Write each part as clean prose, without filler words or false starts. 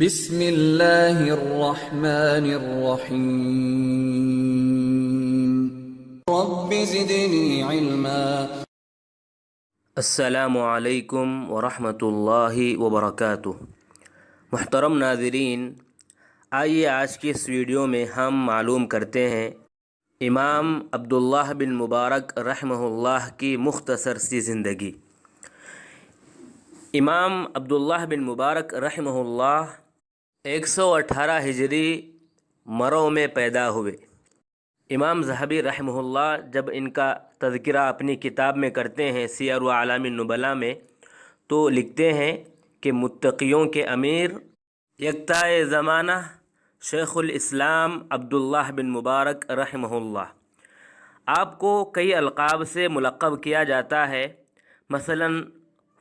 بسم اللہ الرحمن الرحیم رب زدنی علما۔ السلام علیکم ورحمۃ اللہ وبرکاتہ۔ محترم ناظرین، آئیے آج کی اس ویڈیو میں ہم معلوم کرتے ہیں امام عبداللہ بن مبارک رحمہ اللہ کی مختصر سی زندگی۔ امام عبداللہ بن مبارک رحمہ اللہ 118 ہجری مرو میں پیدا ہوئے۔ امام ذہبی رحمہ اللہ جب ان کا تذکرہ اپنی کتاب میں کرتے ہیں سیر و اعلام النبلاء میں، تو لکھتے ہیں کہ متقیوں کے امیر یکتائے زمانہ شیخ الاسلام عبداللہ بن مبارک رحمہ اللہ۔ آپ کو کئی القاب سے ملقب کیا جاتا ہے، مثلا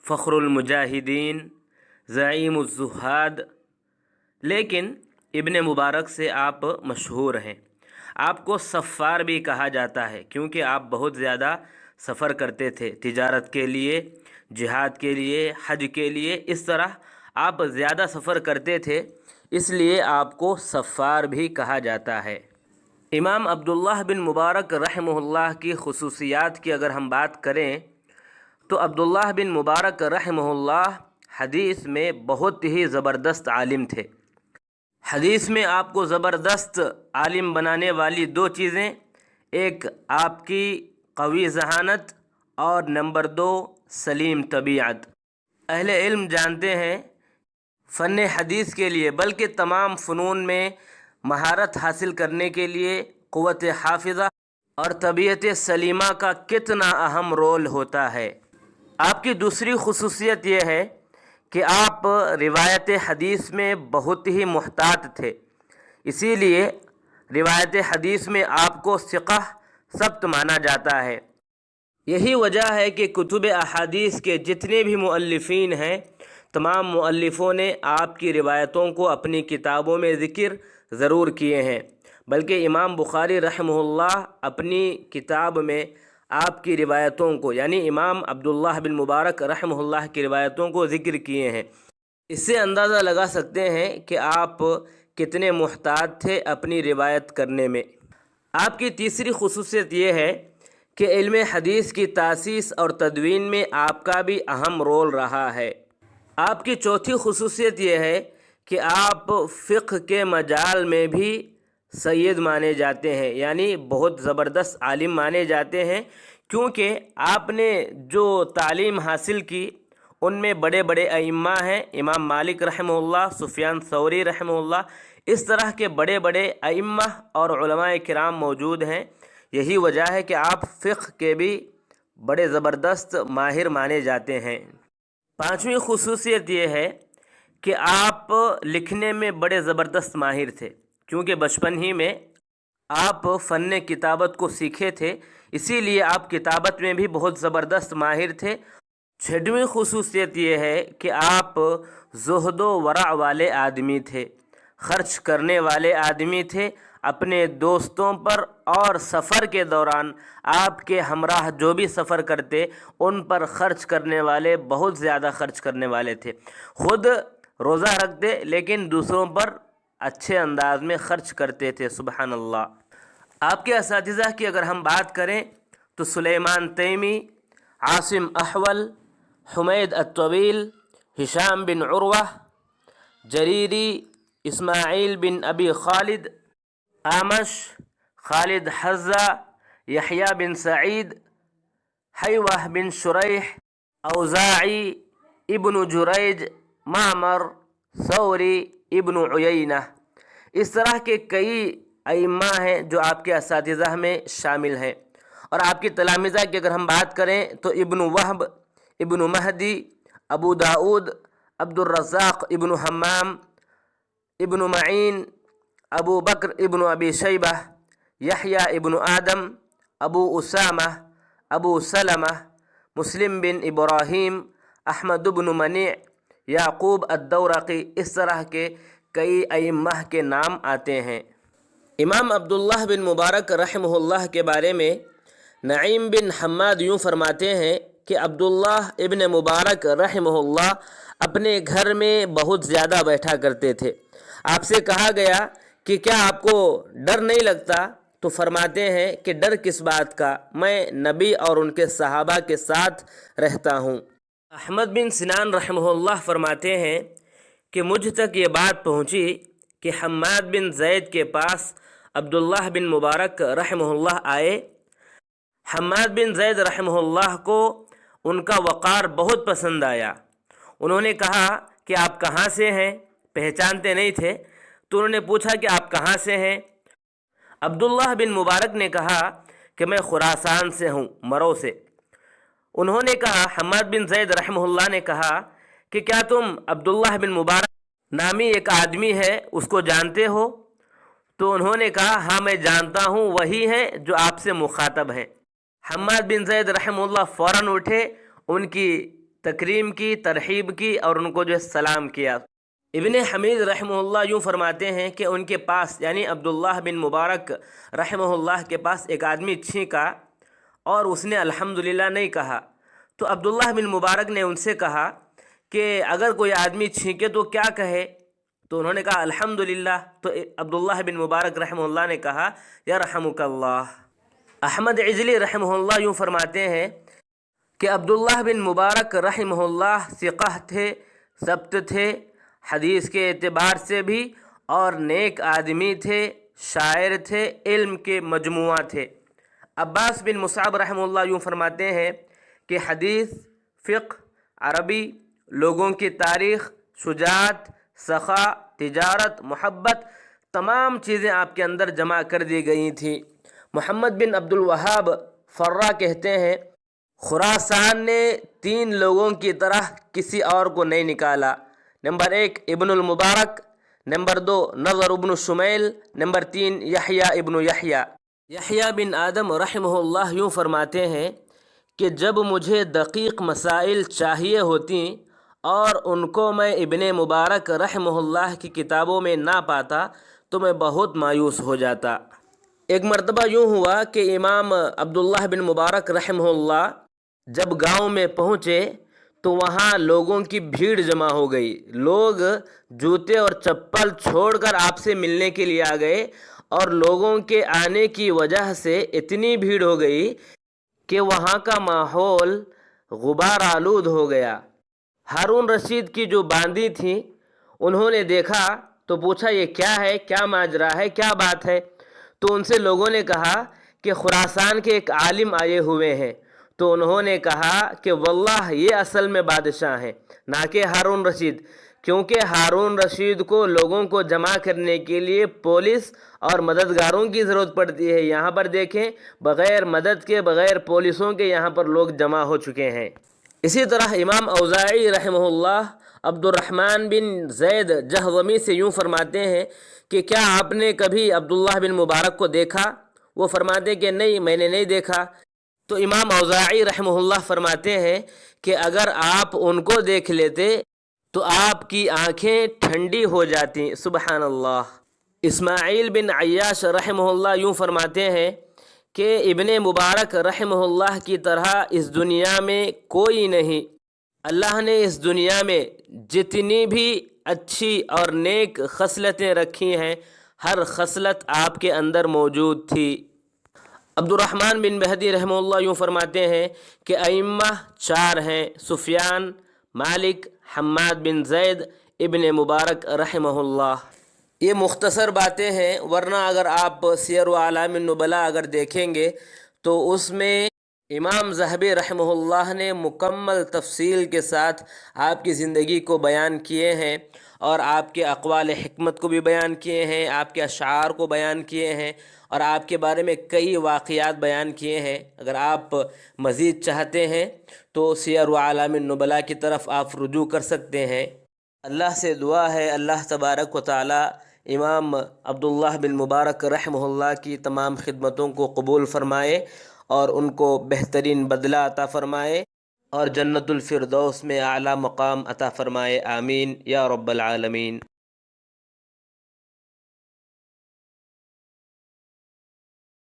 فخر المجاہدین، زعیم الزہاد، لیکن ابن مبارک سے آپ مشہور ہیں۔ آپ کو سفار بھی کہا جاتا ہے کیونکہ آپ بہت زیادہ سفر کرتے تھے، تجارت کے لیے، جہاد کے لیے، حج کے لیے، اس طرح آپ زیادہ سفر کرتے تھے، اس لیے آپ کو سفار بھی کہا جاتا ہے۔ امام عبداللہ بن مبارک رحمہ اللہ کی خصوصیات کی اگر ہم بات کریں تو عبداللہ بن مبارک رحمہ اللہ حدیث میں بہت ہی زبردست عالم تھے۔ حدیث میں آپ کو زبردست عالم بنانے والی دو چیزیں، ایک آپ کی قوی ذہانت اور نمبر 2 سلیم طبیعت۔ اہل علم جانتے ہیں فن حدیث کے لیے بلکہ تمام فنون میں مہارت حاصل کرنے کے لیے قوت حافظہ اور طبیعت سلیمہ کا کتنا اہم رول ہوتا ہے۔ آپ کی دوسری خصوصیت یہ ہے کہ آپ روایت حدیث میں بہت ہی محتاط تھے، اسی لیے روایت حدیث میں آپ کو ثقہ ثبت مانا جاتا ہے۔ یہی وجہ ہے کہ کتب احادیث کے جتنے بھی مؤلفین ہیں، تمام مؤلفوں نے آپ کی روایتوں کو اپنی کتابوں میں ذکر ضرور کیے ہیں، بلکہ امام بخاری رحمہ اللہ اپنی کتاب میں آپ کی روایتوں کو، یعنی امام عبداللہ بن مبارک رحمہ اللہ کی روایتوں کو ذکر کیے ہیں۔ اس سے اندازہ لگا سکتے ہیں کہ آپ کتنے محتاط تھے اپنی روایت کرنے میں۔ آپ کی تیسری خصوصیت یہ ہے کہ علم حدیث کی تاسیس اور تدوین میں آپ کا بھی اہم رول رہا ہے۔ آپ کی چوتھی خصوصیت یہ ہے کہ آپ فقہ کے مجال میں بھی سید مانے جاتے ہیں، یعنی بہت زبردست عالم مانے جاتے ہیں، کیونکہ آپ نے جو تعلیم حاصل کی ان میں بڑے بڑے ائمہ ہیں، امام مالک رحمہ اللہ، سفیان ثوری رحمہ اللہ، اس طرح کے بڑے بڑے ائمہ اور علماء کرام موجود ہیں۔ یہی وجہ ہے کہ آپ فقہ کے بھی بڑے زبردست ماہر مانے جاتے ہیں۔ پانچویں خصوصیت یہ ہے کہ آپ لکھنے میں بڑے زبردست ماہر تھے، کیونکہ بچپن ہی میں آپ فن کتابت کو سیکھے تھے، اسی لیے آپ کتابت میں بھی بہت زبردست ماہر تھے۔ چھٹویں خصوصیت یہ ہے کہ آپ زہد و ورع والے آدمی تھے، خرچ کرنے والے آدمی تھے اپنے دوستوں پر، اور سفر کے دوران آپ کے ہمراہ جو بھی سفر کرتے ان پر خرچ کرنے والے، بہت زیادہ خرچ کرنے والے تھے۔ خود روزہ رکھتے لیکن دوسروں پر اچھے انداز میں خرچ کرتے تھے، سبحان اللہ۔ آپ کے اساتذہ کی اگر ہم بات کریں تو سلیمان تیمی، عاصم احول، حمید الطویل، ہشام بن عروہ، جریری، اسماعیل بن ابی خالد، اعمش، خالد حذا، یحییٰ بن سعید، حیوہ بن شریح، اوزاعی، ابن جریج، معمر، ثوری، ابن عیینہ، اس طرح کے کئی ائمہ ہیں جو آپ کے اساتذہ میں شامل ہیں۔ اور آپ کی تلامذہ کی اگر ہم بات کریں تو ابن وہب، ابن مہدی، ابو داؤد، عبد الرزاق ابن حمام، ابن معین، ابو بکر ابن ابی شیبہ، یحییٰ ابن آدم، ابو اسامہ، ابو سلمہ، مسلم بن ابراہیم، احمد بن منیع، یعقوب الدورقی، اس طرح کے کئی ائمہ کے نام آتے ہیں۔ امام عبداللہ بن مبارک رحمہ اللہ کے بارے میں نعیم بن حماد یوں فرماتے ہیں کہ عبداللہ ابن مبارک رحمہ اللہ اپنے گھر میں بہت زیادہ بیٹھا کرتے تھے۔ آپ سے کہا گیا کہ کیا آپ کو ڈر نہیں لگتا؟ تو فرماتے ہیں کہ ڈر کس بات کا، میں نبی اور ان کے صحابہ کے ساتھ رہتا ہوں۔ احمد بن سنان رحمہ اللہ فرماتے ہیں کہ مجھ تک یہ بات پہنچی کہ حماد بن زید کے پاس عبداللہ بن مبارک رحمہ اللہ آئے۔ حماد بن زید رحمہ اللہ کو ان کا وقار بہت پسند آیا۔ انہوں نے کہا کہ آپ کہاں سے ہیں؟ پہچانتے نہیں تھے تو انہوں نے پوچھا کہ آپ کہاں سے ہیں؟ عبداللہ بن مبارک نے کہا کہ میں خراسان سے ہوں، مرو سے۔ انہوں نے کہا، حماد بن زید رحمہ اللہ نے کہا کہ کیا تم عبداللہ بن مبارک نامی ایک آدمی ہے اس کو جانتے ہو؟ تو انہوں نے کہا ہاں میں جانتا ہوں، وہی ہے جو آپ سے مخاطب ہیں۔ حماد بن زید رحمہ اللہ فوراً اٹھے، ان کی تکریم کی، ترحیب کی اور ان کو سلام کیا۔ ابن حمید رحمہ اللہ یوں فرماتے ہیں کہ ان کے پاس یعنی عبداللہ بن مبارک رحمہ اللہ کے پاس ایک آدمی چھینکا اور اس نے الحمدللہ نہیں کہا، تو عبداللہ بن مبارک نے ان سے کہا کہ اگر کوئی آدمی چھینکے تو کیا کہے؟ تو انہوں نے کہا الحمدللہ۔ تو عبداللہ بن مبارک رحمہ اللہ نے کہا یرحمک اللہ۔ احمد عجلی رحمہ اللہ یوں فرماتے ہیں کہ عبداللہ بن مبارک رحمہ اللہ ثقہ تھے، ثبت تھے حدیث کے اعتبار سے بھی، اور نیک آدمی تھے، شاعر تھے، علم کے مجموعہ تھے۔ عباس بن مصعب رحمہ اللہ یوں فرماتے ہیں کہ حدیث، فقہ، عربی، لوگوں کی تاریخ، شجاعت، سخا، تجارت، محبت، تمام چیزیں آپ کے اندر جمع کر دی گئی تھیں۔ محمد بن عبد الوہاب فرہ کہتے ہیں خراسان نے 3 لوگوں کی طرح کسی اور کو نہیں نکالا۔ نمبر 1 ابن المبارک، نمبر 2 نضر ابن شمیل، نمبر 3 یحییٰ ابن یحییٰ۔ یحییٰ بن آدم رحمہ اللہ یوں فرماتے ہیں کہ جب مجھے دقیق مسائل چاہیے ہوتی اور ان کو میں ابن مبارک رحمہ اللہ کی کتابوں میں نہ پاتا تو میں بہت مایوس ہو جاتا۔ ایک مرتبہ یوں ہوا کہ امام عبداللہ بن مبارک رحمہ اللہ جب گاؤں میں پہنچے تو وہاں لوگوں کی بھیڑ جمع ہو گئی۔ لوگ جوتے اور چپل چھوڑ کر آپ سے ملنے کے لیے آ گئے، اور لوگوں کے آنے کی وجہ سے اتنی بھیڑ ہو گئی کہ وہاں کا ماحول غبار آلود ہو گیا۔ ہارون رشید کی جو باندی تھیں انہوں نے دیکھا تو پوچھا یہ کیا ہے، کیا ماجرا ہے، کیا بات ہے؟ تو ان سے لوگوں نے کہا کہ خراسان کے ایک عالم آئے ہوئے ہیں۔ تو انہوں نے کہا کہ واللہ یہ اصل میں بادشاہ ہیں، نہ کہ ہارون رشید، کیونکہ ہارون رشید کو لوگوں کو جمع کرنے کے لیے پولیس اور مددگاروں کی ضرورت پڑتی ہے۔ یہاں پر دیکھیں بغیر مدد کے، بغیر پولیسوں کے یہاں پر لوگ جمع ہو چکے ہیں۔ اسی طرح امام اوزاعی رحمہ اللہ عبد الرحمن بن زید جہضمی سے یوں فرماتے ہیں کہ کیا آپ نے کبھی عبداللہ بن مبارک کو دیکھا؟ وہ فرماتے کہ نہیں، میں نے نہیں دیکھا۔ تو امام اوزاعی رحمہ اللہ فرماتے ہیں کہ اگر آپ ان کو دیکھ لیتے تو آپ کی آنکھیں ٹھنڈی ہو جاتی۔ سبحان اللہ۔ اسماعیل بن عیاش رحمہ اللہ یوں فرماتے ہیں کہ ابن مبارک رحمہ اللہ کی طرح اس دنیا میں کوئی نہیں۔ اللہ نے اس دنیا میں جتنی بھی اچھی اور نیک خصلتیں رکھی ہیں، ہر خصلت آپ کے اندر موجود تھی۔ عبد الرحمن بن مہدی رحمہ اللہ یوں فرماتے ہیں کہ ائمہ 4 ہیں: سفیان، مالک، حماد بن زید، ابن مبارک رحمہ اللہ۔ یہ مختصر باتیں ہیں، ورنہ اگر آپ سیر و اعلام النبلاء اگر دیکھیں گے تو اس میں امام ذہبی رحمہ اللہ نے مکمل تفصیل کے ساتھ آپ کی زندگی کو بیان کیے ہیں، اور آپ کے اقوال حکمت کو بھی بیان کیے ہیں، آپ کے اشعار کو بیان کیے ہیں، اور آپ کے بارے میں کئی واقعات بیان کیے ہیں۔ اگر آپ مزید چاہتے ہیں تو سیر و اعلام النبلاء کی طرف آپ رجوع کر سکتے ہیں۔ اللہ سے دعا ہے اللہ تبارک و تعالی امام عبداللہ بن مبارک رحمہ اللہ کی تمام خدمتوں کو قبول فرمائے اور ان کو بہترین بدلہ عطا فرمائے، اور جنت الفردوس میں اعلیٰ مقام عطا فرمائے۔ آمین یا رب العالمین۔